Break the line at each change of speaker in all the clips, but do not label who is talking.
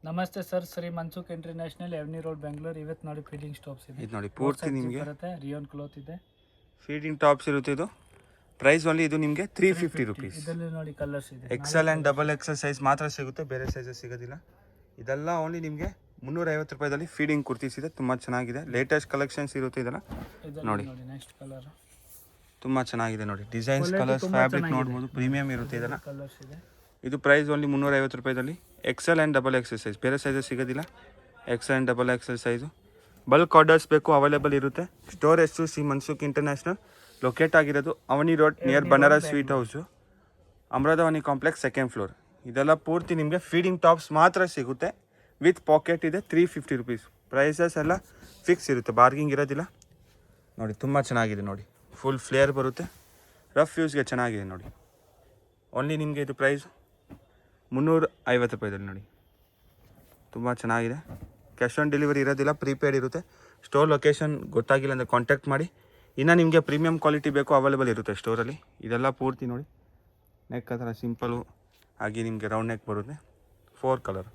ನಮಸ್ತೆ sir, Shri Mansukh international avenue road Bengaluru. ಇವತ್ತು ನೋಡಿ ಫೀಡಿಂಗ್ ಸ್ಟಾಪ್ಸ್ ಇದೆ.
ಇದು ನೋಡಿ ಪೂರ್ತಿ ನಿಮಗೆ
ಬರುತ್ತೆ. ರಿಯೋನ್ ಕ್ಲಾತ್ ಇದೆ,
ಫೀಡಿಂಗ್ ಟಾಪ್ಸ್ ಇರುತ್ತೆ. ಇದು ಪ್ರೈಸ್ ಓನ್ಲಿ ಇದು ನಿಮಗೆ 350 ರೂಪೀಸ್.
ಇದರಲ್ಲಿ ನೋಡಿ ಕಲರ್ಸ್ ಇದೆ.
Excel and double XL size ಮಾತ್ರ ಸಿಗುತ್ತೆ, ಬೇರೆ ಸೈಜಸ್ ಸಿಗೋದಿಲ್ಲ. ಇದೆಲ್ಲ ಓನ್ಲಿ ನಿಮಗೆ 350 ರೂಪಾಯಿದಲ್ಲಿ ಫೀಡಿಂಗ್ ಕುರ್ತೀಸ್ ಇದೆ. ತುಂಬ ಚೆನ್ನಾಗಿದೆ, ಲೇಟೆಸ್ಟ್ ಕಲೆಕ್ಷನ್ಸ್ ಇರುತ್ತೆ. ಇದೆಲ್ಲ ನೋಡಿ,
ನೆಕ್ಸ್ಟ್ ಕಲರ್
ತುಂಬ ಚೆನ್ನಾಗಿದೆ ನೋಡಿ. ಡಿಸೈನ್ಸ್, ಕಲರ್ಸ್, ಫ್ಯಾಬ್ರಿಕ್ ನೋಡ್ಬೋದು, ಪ್ರೀಮಿಯಂ ಇರುತ್ತೆ. ಇದೆಲ್ಲ
ಕಲರ್ಸ್ ಇದೆ.
ಇದು ಪ್ರೈಸ್ ಓನ್ಲಿ 350 ರೂಪಾಯಿದಲ್ಲಿ. XL and double XL size, ಬೇರೆ ಸೈಜಸ್ ಸಿಗೋದಿಲ್ಲ. XL and double XL size. Bulk orders ಬೇಕು, ಅವೈಲೇಬಲ್ ಇರುತ್ತೆ. ಸ್ಟೋರ್ ಎಷ್ಟು ಶ್ರೀ ಮನ್ಸುಖ್ ಇಂಟರ್ನ್ಯಾಷನಲ್, ಲೊಕೇಟ್ ಆಗಿರೋದು Avani road near Banaras sweet house, Amritvani complex, 2nd floor. ಇದೆಲ್ಲ ಪೂರ್ತಿ ನಿಮಗೆ ಫೀಡಿಂಗ್ ಟಾಪ್ಸ್ ಮಾತ್ರ ಸಿಗುತ್ತೆ. ವಿತ್ ಪಾಕೆಟ್ ಇದೆ, 350 ರೂಪೀಸ್. ಪ್ರೈಸಸ್ ಎಲ್ಲ ಫಿಕ್ಸ್ ಇರುತ್ತೆ, ಬಾರ್ಗಿಂಗ್ ಇರೋದಿಲ್ಲ. ನೋಡಿ ತುಂಬ ಚೆನ್ನಾಗಿದೆ ನೋಡಿ, ಫುಲ್ ಫ್ಲೇಯರ್ ಬರುತ್ತೆ, ರಫ್ ಯೂಸ್ಗೆ ಚೆನ್ನಾಗಿದೆ ನೋಡಿ. ಓನ್ಲಿ ನಿಮಗೆ ಇದು ಪ್ರೈಸ್ 350 ರೂಪಾಯಿದಲ್ಲಿ ನೋಡಿ. ತುಂಬ ಚೆನ್ನಾಗಿದೆ. ಕ್ಯಾಶ್ ಆನ್ ಡೆಲಿವರಿ ಇರೋದಿಲ್ಲ, ಪ್ರೀಪೇಯ್ಡ್ ಇರುತ್ತೆ. ಸ್ಟೋರ್ ಲೊಕೇಶನ್ ಗೊತ್ತಾಗಿಲ್ಲ ಅಂದರೆ ಕಾಂಟ್ಯಾಕ್ಟ್ ಮಾಡಿ. ಇನ್ನು ನಿಮಗೆ ಪ್ರೀಮಿಯಂ ಕ್ವಾಲಿಟಿ ಬೇಕು, ಅವೈಲೇಬಲ್ ಇರುತ್ತೆ ಸ್ಟೋರಲ್ಲಿ. ಇದೆಲ್ಲ ಪೂರ್ತಿ ನೋಡಿ, ನೆಕ್ ಆ ಥರ ಸಿಂಪಲು ಆಗಿ ನಿಮಗೆ ರೌಂಡ್ ನೆಕ್ ಬರುತ್ತೆ. 4 ಕಲರ್,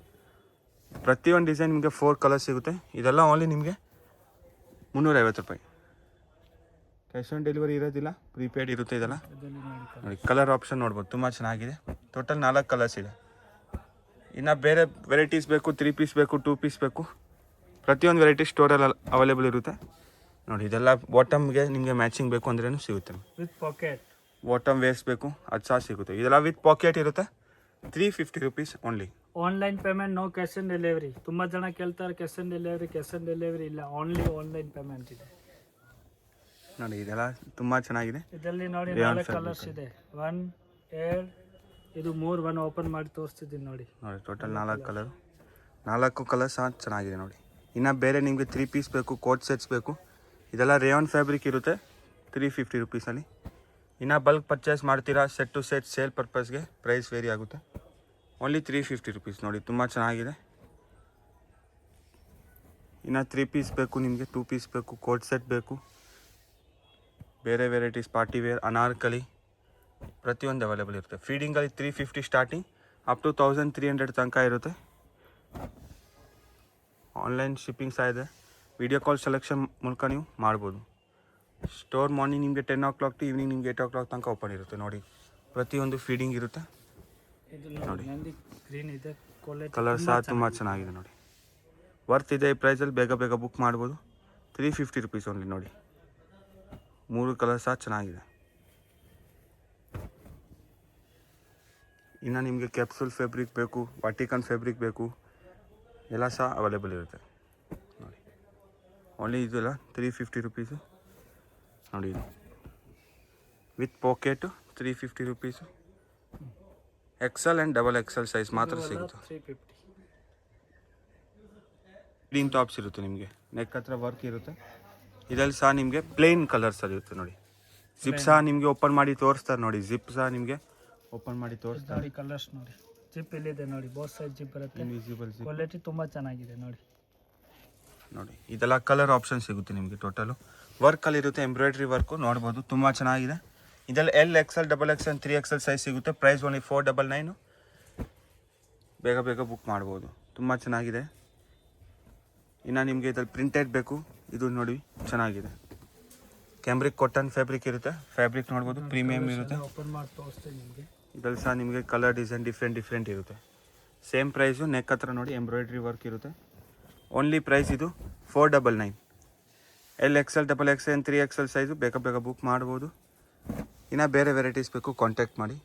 ಪ್ರತಿಯೊಂದು ಡಿಸೈನ್ ನಿಮಗೆ 4 ಕಲರ್ ಸಿಗುತ್ತೆ. ಇದೆಲ್ಲ ಓನ್ಲಿ ನಿಮಗೆ 350 ರೂಪಾಯಿ. ಕ್ಯಾಶ್ ಆನ್ ಡೆಲಿವರಿ ಇರೋದಿಲ್ಲ, ಪ್ರೀಪೇಯ್ಡ್ ಇರುತ್ತೆ. ಇದೆಲ್ಲ ನೋಡಿ, ಕಲರ್ ಆಪ್ಷನ್ ನೋಡ್ಬೋದು, ತುಂಬ ಚೆನ್ನಾಗಿದೆ. ಟೋಟಲ್ 4 ಕಲರ್ಸ್ ಇದೆ. ಇನ್ನು ಬೇರೆ ವೆರೈಟೀಸ್ ಬೇಕು, 3 ಪೀಸ್ ಬೇಕು, 2 ಪೀಸ್ ಬೇಕು, ಪ್ರತಿಯೊಂದು ವೆರೈಟಿ ಸ್ಟೋರಲ್ಲಿ ಅವೈಲೇಬಲ್ ಇರುತ್ತೆ ನೋಡಿ. ಇದೆಲ್ಲ ಬಾಟಮ್ಗೆ ನಿಮಗೆ ಮ್ಯಾಚಿಂಗ್ ಬೇಕು ಅಂದ್ರೂ ಸಿಗುತ್ತೆ.
ವಿತ್ ಪಾಕೆಟ್
ಬಾಟಮ್ ವೇಸ್ಟ್ ಬೇಕು, ಅದು ಸಹ ಸಿಗುತ್ತೆ. ಇದೆಲ್ಲ ವಿತ್ ಪಾಕೆಟ್ ಇರುತ್ತೆ. 350 rupees only.
Online payment, no cash on delivery. ತುಂಬ ಜನ ಕೇಳ್ತಾರೆ ಕ್ಯಾಶ್ ಆನ್ ಡೆಲಿವರಿ ಇಲ್ಲ, ಓನ್ಲಿ ಆನ್ಲೈನ್ ಪೇಮೆಂಟ್ ಇದೆ
ನೋಡಿ. ಇದೆಲ್ಲ ತುಂಬ ಚೆನ್ನಾಗಿದೆ.
ಇದರಲ್ಲಿ ನೋಡಿ 4 ಕಲರ್ಸ್ ಇದೆ. 1 2 ಇದು 3 1 ಓಪನ್ ಮಾಡಿ ತೋರಿಸ್ತಿದ್ದೀನಿ ನೋಡಿ.
ಟೋಟಲ್ 4 ಕಲರ್, 4 ಕಲರ್ ಸಹ ಚೆನ್ನಾಗಿದೆ ನೋಡಿ. ಇನ್ನು ಬೇರೆ ನಿಮಗೆ 3 ಪೀಸ್ ಬೇಕು, ಕೋಟ್ ಸೆಟ್ಸ್ ಬೇಕು, ಇದೆಲ್ಲ ರೇಯಾನ್ ಫ್ಯಾಬ್ರಿಕ್ ಇರುತ್ತೆ. 350 ರೂಪೀಸಲ್ಲಿ. ಇನ್ನು ಬಲ್ಕ್ ಪರ್ಚೇಸ್ ಮಾಡ್ತೀರಾ, ಸೆಟ್ ಟು ಸೆಟ್ ಸೇಲ್ ಪರ್ಪಸ್ಗೆ ಪ್ರೈಸ್ ವೇರಿ ಆಗುತ್ತೆ. ಓನ್ಲಿ 350 ರೂಪೀಸ್ ನೋಡಿ, ತುಂಬ ಚೆನ್ನಾಗಿದೆ. ಇನ್ನು 3 ಪೀಸ್ ಬೇಕು ನಿಮಗೆ, 2 ಪೀಸ್ ಬೇಕು, ಕೋಟ್ ಸೆಟ್ ಬೇಕು, ಬೇರೆ ವೆರೈಟೀಸ್ ಪಾರ್ಟಿ ವೇರ್, ಅನಾರ್ಕಲಿ, ಪ್ರತಿಯೊಂದು ಅವೈಲೇಬಲ್ ಇರುತ್ತೆ. ಫೀಡಿಂಗಲ್ಲಿ 350 ಸ್ಟಾರ್ಟಿಂಗ್ ಅಪ್ ಟು 1300 ತನಕ ಇರುತ್ತೆ. ಆನ್ಲೈನ್ ಶಿಪ್ಪಿಂಗ್ ಸಹ ಇದೆ. ವಿಡಿಯೋ ಕಾಲ್ ಸೆಲೆಕ್ಷನ್ ಮೂಲಕ ನೀವು ಮಾಡ್ಬೋದು. ಸ್ಟೋರ್ ಮಾರ್ನಿಂಗ್ ನಿಮಗೆ 10 o'clock ಟು ಈವ್ನಿಂಗ್ ನಿಮಗೆ 8 o'clock ತನಕ ಓಪನ್ ಇರುತ್ತೆ ನೋಡಿ. ಪ್ರತಿಯೊಂದು ಫೀಡಿಂಗ್ ಇರುತ್ತೆ ನೋಡಿ.
ಗ್ರೀನ್ ಇದೆ,
ಕಲರ್ ಸಹ ತುಂಬ ಚೆನ್ನಾಗಿದೆ ನೋಡಿ. ವರ್ತ್ ಇದೆ. ಈ ಪ್ರೈಸಲ್ಲಿ ಬೇಗ ಬೇಗ ಬುಕ್ ಮಾಡ್ಬೋದು. 350 ರೂಪೀಸ್ ಓನ್ಲಿ ನೋಡಿ. 3 ಕಲರ್ ಸಹ ಚೆನ್ನಾಗಿದೆ. ಇನ್ನು ನಿಮಗೆ ಕ್ಯಾಪ್ಸೂಲ್ ಫ್ಯಾಬ್ರಿಕ್ ಬೇಕು, ವಾಟಿಕನ್ ಫ್ಯಾಬ್ರಿಕ್ ಬೇಕು, ಎಲ್ಲ ಸಹ ಅವೈಲೇಬಲ್ ಇರುತ್ತೆ ನೋಡಿ. ಓನ್ಲಿ ಇದೆಲ್ಲ 350 ರೂಪೀಸು ನೋಡಿ. ಇದು with pocket 350 rupees. XL and double XL size ಮಾತ್ರ ಸಿಗುತ್ತೆ.
350.
ಫೀಡಿಂಗ್ ಟಾಪ್ಸ್ ಇರುತ್ತೆ ನಿಮಗೆ, ನೆಕ್ ಹತ್ರ ವರ್ಕ್ ಇರುತ್ತೆ. ಇದರಲ್ಲಿ ಸಹ ನಿಮಗೆ ಪ್ಲೇನ್ ಕಲರ್ಸ್ ಇರುತ್ತೆ ನೋಡಿ. ಜಿಪ್ ಸಹ ನಿಮಗೆ ಓಪನ್ ಮಾಡಿ ತೋರಿಸ್ತಾರೆ ನೋಡಿ. ಜಿಪ್ ಸಹ ನಿಮಗೆ ಓಪನ್ ಮಾಡಿ ತೋರಿಸ್ತಾರೆ.
ಕಲರ್ಸ್ ನೋಡಿ, ಜಿಪ್ ಇಲ್ಲಿದೆ ನೋಡಿ, ಬೋತ್ ಸೈಡ್ ಜಿಪ್ ಬರುತ್ತೆ.
ಇನ್ವಿಸಿಬಲ್ ಜಿಪ್,
ಕ್ವಾಲಿಟಿ ತುಂಬ ಚೆನ್ನಾಗಿದೆ ನೋಡಿ.
ನೋಡಿ ಇದೆಲ್ಲ ಕಲರ್ ಆಪ್ಷನ್ ಸಿಗುತ್ತೆ ನಿಮಗೆ. ಟೋಟಲು ವರ್ಕಲ್ಲಿ ಇರುತ್ತೆ, ಎಂಬ್ರಾಯ್ಡ್ರಿ ವರ್ಕು ನೋಡ್ಬೋದು, ತುಂಬ ಚೆನ್ನಾಗಿದೆ. ಇದರಲ್ಲಿ L XL double XL 3XL size ಸಿಗುತ್ತೆ. Price only 499. ಬೇಗ ಬೇಗ ಬುಕ್ ಮಾಡ್ಬೋದು, ತುಂಬ ಚೆನ್ನಾಗಿದೆ. ಇನ್ನು ನಿಮಗೆ ಇದ್ರಲ್ಲಿ ಪ್ರಿಂಟೆಡ್ ಬೇಕು, ಇದು ನೋಡಿ ಚೆನ್ನಾಗಿದೆ. ಕ್ಯಾಮ್ರಿಕ್ ಕಾಟನ್ ಫ್ಯಾಬ್ರಿಕ್ ಇರುತ್ತೆ. ಫ್ಯಾಬ್ರಿಕ್ ನೋಡ್ಬೋದು, ಪ್ರೀಮಿಯಂ ಇರುತ್ತೆ.
ಓಪನ್ ಮಾಡಿ ತೋರಿಸ್ತೀನಿ ನಿಮಗೆ.
ಇದರಲ್ಲಿ ಸಹ ನಿಮಗೆ ಕಲರ್ ಡಿಸೈನ್ ಡಿಫ್ರೆಂಟ್ ಇರುತ್ತೆ. Same price. ನೆಕ್ ಹತ್ರ ನೋಡಿ ಎಂಬ್ರಾಯ್ಡ್ರಿ ವರ್ಕ್ ಇರುತ್ತೆ. ಓನ್ಲಿ ಪ್ರೈಸ್ ಇದು 499. L XL double XL 3XL size ಬೇಗ ಬೇಗ ಬುಕ್ ಮಾಡ್ಬೋದು. ಇನ್ನು ಬೇರೆ ವೆರೈಟೀಸ್ ಬೇಕು, ಕಾಂಟ್ಯಾಕ್ಟ್ ಮಾಡಿ.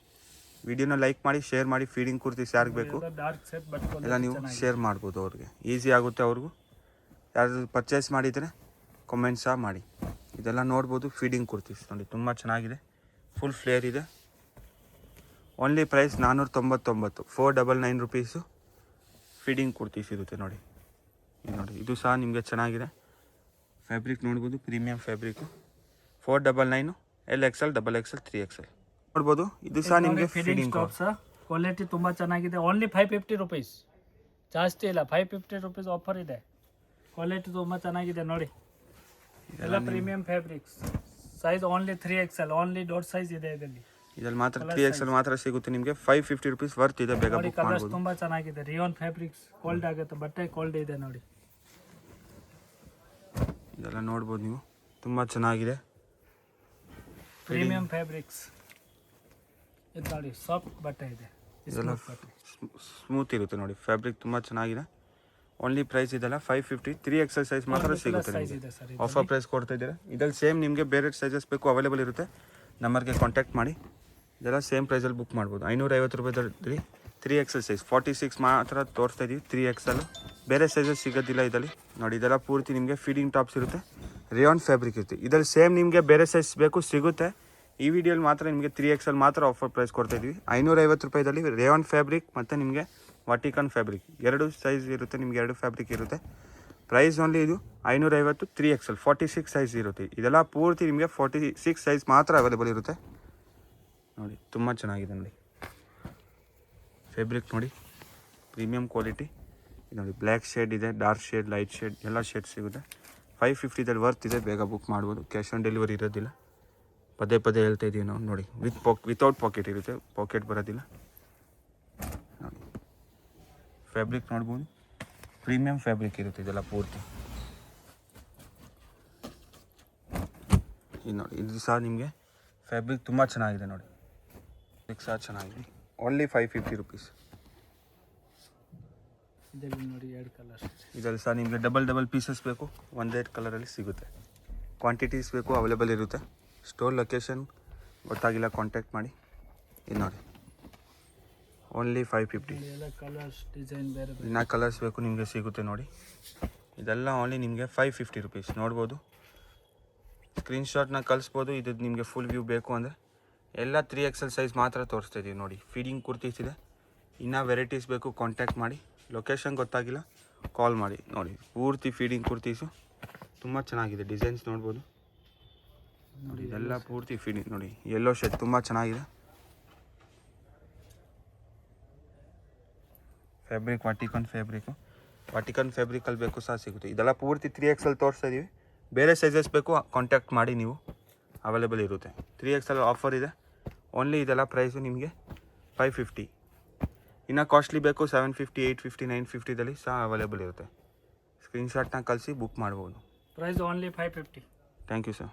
ವಿಡಿಯೋನ ಲೈಕ್ ಮಾಡಿ, ಶೇರ್ ಮಾಡಿ. ಫೀಡಿಂಗ್ ಕುರ್ತೀಸ್ ಯಾರಿಗೆ ಬೇಕು ಎಲ್ಲ ನೀವು ಶೇರ್ ಮಾಡ್ಬೋದು. ಅವ್ರಿಗೆ ಈಸಿ ಆಗುತ್ತೆ. ಅವ್ರಿಗೂ ಯಾರಾದರೂ ಪರ್ಚೇಸ್ ಮಾಡಿದರೆ ಕಮೆಂಟ್ ಸಹ ಮಾಡಿ. ಇದೆಲ್ಲ ನೋಡ್ಬೋದು. ಫೀಡಿಂಗ್ ಕುರ್ತೀಸ್ ನೋಡಿ, ತುಂಬ ಚೆನ್ನಾಗಿದೆ, ಫುಲ್ ಫ್ಲೇರ್ ಇದೆ. Only price 499, 499 rupees feeding kurtis ಇರುತ್ತೆ ನೋಡಿ. ನೋಡಿ ಇದು ಸಹ ನಿಮಗೆ ಚೆನ್ನಾಗಿದೆ. ಫ್ಯಾಬ್ರಿಕ್ ನೋಡ್ಬೋದು, premium fabric. 499. L XL double XL 3XL ನೋಡ್ಬೋದು. ಇದು ಸಹ ನಿಮಗೆ ಫೀಡಿಂಗ್
ಟಾಪ್ಸ್. ಕ್ವಾಲಿಟಿ ತುಂಬ ಚೆನ್ನಾಗಿದೆ. ಓನ್ಲಿ 550 ರೂಪೀಸ್, ಜಾಸ್ತಿ ಇಲ್ಲ. 550 ರೂಪೀಸ್ ಆಫರ್ ಇದೆ. ಕ್ವಾಲಿಟಿ ತುಂಬ ಚೆನ್ನಾಗಿದೆ ನೋಡಿ. ಎಲ್ಲ premium fabrics. Size only 3XL, only ದೊಡ್ಡ ಸೈಜ್ ಇದೆ ಇದರಲ್ಲಿ.
ಇದ್ರಲ್ಲಿ ಮಾತ್ರ 3XL ಮಾತ್ರ ಸಿಗುತ್ತೆ ನಿಮಗೆ 550 ರುಪೀಸ್ ವರ್ತ್ ಇದೆ, ಬೇಗ
ನೋಡಿ
ಬುಕ್
ಕಲರ್ಸ್
ಮಾಡ್ಬೋದು.
ತುಂಬಾ ಚೆನ್ನಾಗಿದೆ. ರಿಯಾನ್ ಫ್ಯಾಬ್ರಿಕ್ಸ್ ಕೋಲ್ಡ್ ಆಗುತ್ತೆ, ಬಟ್ಟೆ ಕೋಲ್ಡ್ ಇದೆ ನೋಡಿ.
ಇದೆಲ್ಲ ನೋಡ್ಬೋದು ನೀವು, ತುಂಬ ಚೆನ್ನಾಗಿದೆ.
ಪ್ರೀಮಿಯಂ ಫ್ಯಾಬ್ರಿಕ್ಸ್ ಇದು ನೋಡಿ, ಸಾಫ್ಟ್ ಬಟ್ಟೆ ಇದೆ,
ಇದೆಲ್ಲ ಸ್ಮೂತ್ ಇರುತ್ತೆ ನೋಡಿ, ಫ್ಯಾಬ್ರಿಕ್ ತುಂಬ ಚೆನ್ನಾಗಿದೆ. ಓನ್ಲಿ ಪ್ರೈಸ್ ಇದೆಲ್ಲ 550, 3XL ಸೈಜ್ ಮಾತ್ರ ಸಿಗುತ್ತೆ ನಿಮಗೆ.
ಇದೆ ಸರ್.
ಆಫರ್ ಪ್ರೈಸ್ ಕೊಡ್ತಾ ಇದ್ದೀರಾ. ಇದ್ರಲ್ಲಿ ಸೇಮ್ ನಿಮಗೆ ಬೇರೆ ಸೈಜಸ್ ಬೇಕು ಅವೈಲೇಬಲ್ ಇರುತ್ತೆ, ನಂಬರ್ಗೆ ಕಾಂಟ್ಯಾಕ್ಟ್ ಮಾಡಿ. ಇದೆಲ್ಲ ಸೇಮ್ ಪ್ರೈಸಲ್ಲಿ ಬುಕ್ ಮಾಡ್ಬೋದು. 550 ರೂಪಾಯಿದಲ್ಲಿ 3XL ಸೈಜ್ 46 ಮಾತ್ರ ತೋರಿಸ್ತಾ ಇದ್ದೀವಿ. 3XL ಬೇರೆ ಸೈಜಸ್ ಸಿಗೋದಿಲ್ಲ ಇದರಲ್ಲಿ ನೋಡಿ. ಇದೆಲ್ಲ ಪೂರ್ತಿ ನಿಮಗೆ ಫೀಡಿಂಗ್ ಟಾಪ್ಸ್ ಇರುತ್ತೆ, ರೇಯಾನ್ ಫ್ಯಾಬ್ರಿಕ್ ಇರುತ್ತೆ. ಇದರಲ್ಲಿ ಸೇಮ್ ನಿಮಗೆ ಬೇರೆ ಸೈಜ್ ಬೇಕು ಸಿಗುತ್ತೆ. ಈ ವಿಡಿಯೋಲಿ ಮಾತ್ರ ನಿಮಗೆ 3XL ಮಾತ್ರ ಆಫರ್ ಪ್ರೈಸ್ ಕೊಡ್ತಾ ಇದ್ದೀವಿ. 550 ರೂಪಾಯಿದಲ್ಲಿ ರೇಯಾನ್ ಫ್ಯಾಬ್ರಿಕ್ ಮತ್ತು ನಿಮಗೆ ವಾಟಿಕನ್ ಫ್ಯಾಬ್ರಿಕ್ ಎರಡು ಸೈಜ್ ಇರುತ್ತೆ, ನಿಮಗೆ ಎರಡು ಫ್ಯಾಬ್ರಿಕ್ ಇರುತ್ತೆ. ಪ್ರೈಸ್ ಓನ್ಲಿ ಇದು 550, 3XL 46 ಸೈಜ್ ಇರುತ್ತೆ. ಇದೆಲ್ಲ ಪೂರ್ತಿ ನಿಮಗೆ 46 ಸೈಜ್ ಮಾತ್ರ ಅವೈಲೇಬಲ್ ಇರುತ್ತೆ ನೋಡಿ. ತುಂಬ ಚೆನ್ನಾಗಿದೆ ನೋಡಿ, ಫ್ಯಾಬ್ರಿಕ್ ನೋಡಿ, ಪ್ರೀಮಿಯಂ ಕ್ವಾಲಿಟಿ. ಇದು ನೋಡಿ, ಬ್ಲ್ಯಾಕ್ ಶೇಡ್ ಇದೆ, ಡಾರ್ಕ್ ಶೇಡ್, ಲೈಟ್ ಶೇಡ್ ಎಲ್ಲ ಶೇಡ್ ಸಿಗುತ್ತೆ. 550ದಲ್ಲಿ ವರ್ತ್ ಇದೆ, ಬೇಗ ಬುಕ್ ಮಾಡ್ಬೋದು. ಕ್ಯಾಶ್ ಆನ್ ಡೆಲಿವರಿ ಇರೋದಿಲ್ಲ, ಪದೇ ಪದೇ ಹೇಳ್ತಾ ಇದ್ದೀವಿ ನಾವು ನೋಡಿ. ವಿತೌಟ್ ಪಾಕೆಟ್ ಇರುತ್ತೆ, ಪಾಕೆಟ್ ಬರೋದಿಲ್ಲ ನೋಡಿ. ಫ್ಯಾಬ್ರಿಕ್ ನೋಡ್ಬೋದು, ಪ್ರೀಮಿಯಂ ಫ್ಯಾಬ್ರಿಕ್ ಇರುತ್ತೆ ಇದೆಲ್ಲ ಪೂರ್ತಿ. ಇದು ನೋಡಿ, ಇದು ಸಹ ನಿಮಗೆ ಫ್ಯಾಬ್ರಿಕ್ ತುಂಬ ಚೆನ್ನಾಗಿದೆ ನೋಡಿ, ಫ್ಯಾಬ್ರಿಕ್ ಸಹ ಚೆನ್ನಾಗಿದೆ. Only 550 rupees.
ಇದರಲ್ಲಿ ನೋಡಿ ಎರಡು ಕಲರ್ಸ್.
ಇದರಲ್ಲಿ ಸಹ ನಿಮಗೆ ಡಬಲ್ ಪೀಸಸ್ ಬೇಕು, ಒಂದೇ ಕಲರಲ್ಲಿ ಸಿಗುತ್ತೆ. ಕ್ವಾಂಟಿಟೀಸ್ ಬೇಕು ಅವೈಲೇಬಲ್ ಇರುತ್ತೆ. ಸ್ಟೋರ್ ಲೊಕೇಶನ್ ಗೊತ್ತಾಗಿಲ್ಲ ಕಾಂಟ್ಯಾಕ್ಟ್ ಮಾಡಿ. ಇದು ನೋಡಿ, ಓನ್ಲಿ 550.
ಎಲ್ಲ ಕಲರ್ಸ್ ಡಿಸೈನ್ ಬೇರೆ ಬೇರೆ.
ಇನ್ನು ಕಲರ್ಸ್ ಬೇಕು ನಿಮಗೆ ಸಿಗುತ್ತೆ ನೋಡಿ. ಇದೆಲ್ಲ ಓನ್ಲಿ ನಿಮಗೆ 550 ರುಪೀಸ್. ನೋಡ್ಬೋದು, ಸ್ಕ್ರೀನ್ಶಾಟ್ನ ಕಳಿಸ್ಬೋದು. ಇದು ನಿಮಗೆ ಫುಲ್ ವ್ಯೂ ಬೇಕು ಅಂದರೆ ಎಲ್ಲ 3XL ಸೈಜ್ ಮಾತ್ರ ತೋರಿಸ್ತಾ ಇದ್ದೀವಿ ನೋಡಿ. ಫೀಡಿಂಗ್ ಕುರ್ತೀಸ್ ಇದೆ, ಇನ್ನೂ ವೆರೈಟೀಸ್ ಬೇಕು ಕಾಂಟ್ಯಾಕ್ಟ್ ಮಾಡಿ. ಲೊಕೇಶನ್ ಗೊತ್ತಾಗಿಲ್ಲ ಕಾಲ್ ಮಾಡಿ ನೋಡಿ. ಪೂರ್ತಿ ಫೀಡಿಂಗ್ ಕುರ್ತೀಸು ತುಂಬ ಚೆನ್ನಾಗಿದೆ, ಡಿಸೈನ್ಸ್ ನೋಡ್ಬೋದು ನೋಡಿ. ಇದೆಲ್ಲ ಪೂರ್ತಿ ಫೀಡಿಂಗ್ ನೋಡಿ, ಯೆಲ್ಲೋ ಶೇಡ್ ತುಂಬ ಚೆನ್ನಾಗಿದೆ. ಫ್ಯಾಬ್ರಿಕ್ ವಾಟಿಕನ್ ಫ್ಯಾಬ್ರಿಕಲ್ಲಿ ಬೇಕು ಸಹ ಸಿಗುತ್ತೆ. ಇದೆಲ್ಲ ಪೂರ್ತಿ 3XL ತೋರಿಸ್ತಾ ಇದ್ದೀವಿ. ಬೇರೆ ಸೈಜಸ್ ಬೇಕು ಕಾಂಟ್ಯಾಕ್ಟ್ ಮಾಡಿ, ನೀವು ಅವೈಲೇಬಲ್ ಇರುತ್ತೆ. 3XL ಆಫರ್ ಇದೆ ಓನ್ಲಿ. ಇದೆಲ್ಲ ಪ್ರೈಸು ನಿಮಗೆ 550. ಇನ್ನು ಕಾಸ್ಟ್ಲಿ ಬೇಕು 750, 850, 950ದಲ್ಲಿ ಸಹ ಅವೈಲೇಬಲ್ ಇರುತ್ತೆ. ಸ್ಕ್ರೀನ್ಶಾಟ್ನ ಕಳಿಸಿ ಬುಕ್ ಮಾಡ್ಬೋದು.
Price only 550.
Thank you sir.